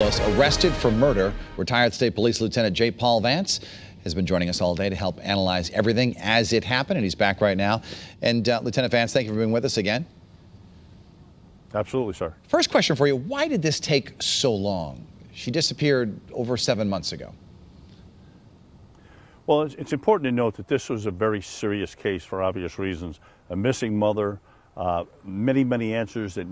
Arrested for murder, retired State Police Lieutenant J. Paul Vance has been joining us all day to help analyze everything as it happened, and he's back right now. And Lieutenant Vance, thank you for being with us again. Absolutely, sir. First question for you, why did this take so long? She disappeared over 7 months ago. Well, it's important to note that this was a very serious case for obvious reasons. A missing mother, many answers that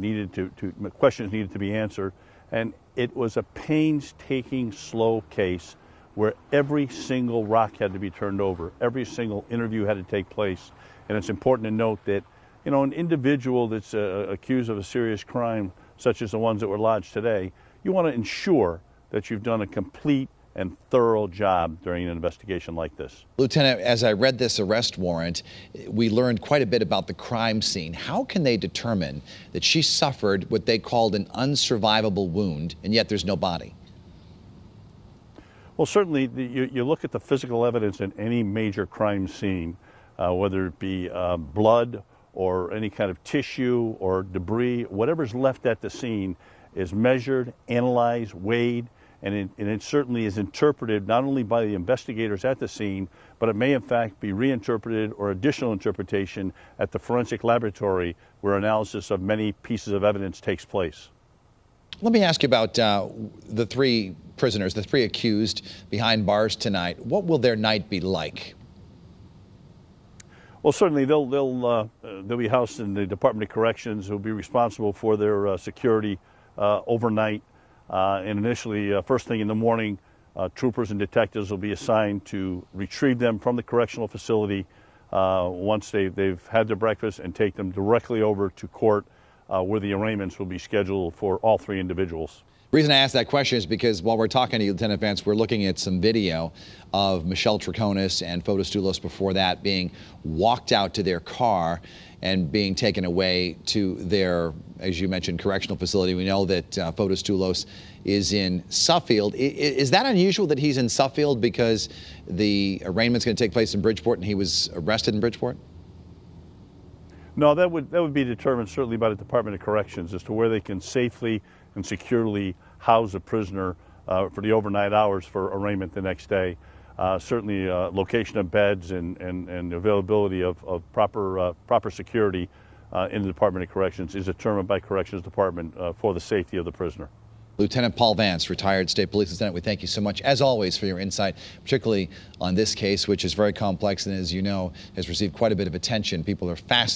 questions needed to be answered. And it was a painstaking, slow case where every single rock had to be turned over. Every single interview had to take place. And it's important to note that, you know, an individual that's accused of a serious crime, such as the ones that were lodged today, you want to ensure that you've done a complete and thorough job during an investigation like this. Lieutenant, as I read this arrest warrant, we learned quite a bit about the crime scene. How can they determine that she suffered what they called an unsurvivable wound, and yet there's no body? Well, certainly, you look at the physical evidence in any major crime scene, whether it be blood or any kind of tissue or debris, whatever's left at the scene is measured, analyzed, weighed, and it certainly is interpreted not only by the investigators at the scene, but it may in fact be reinterpreted or additional interpretation at the forensic laboratory where analysis of many pieces of evidence takes place. Let me ask you about the three prisoners, the three accused behind bars tonight. What will their night be like? Well, certainly they'll be housed in the Department of Corrections, who will be responsible for their security overnight. And initially, first thing in the morning, troopers and detectives will be assigned to retrieve them from the correctional facility once they've had their breakfast and take them directly over to court where the arraignments will be scheduled for all three individuals. The reason I asked that question is because while we're talking to you, Lieutenant Vance, we're looking at some video of Michelle TROCONIS and FOTIS Dulos before that being walked out to their car and being taken away to their, as you mentioned, correctional facility. We know that FOTIS Dulos is in Suffield. Is that unusual that he's in Suffield because the arraignment's going to take place in Bridgeport and he was arrested in Bridgeport? No, that would be determined certainly by the Department of Corrections as to where they can safely and securely house a prisoner for the overnight hours for arraignment the next day. Certainly location of beds and availability of proper security in the Department of Corrections is determined by Corrections Department for the safety of the prisoner. Lieutenant Paul Vance, retired State Police Lieutenant, we thank you so much, as always, for your insight, particularly on this case, which is very complex and, as you know, has received quite a bit of attention. People are fascinated.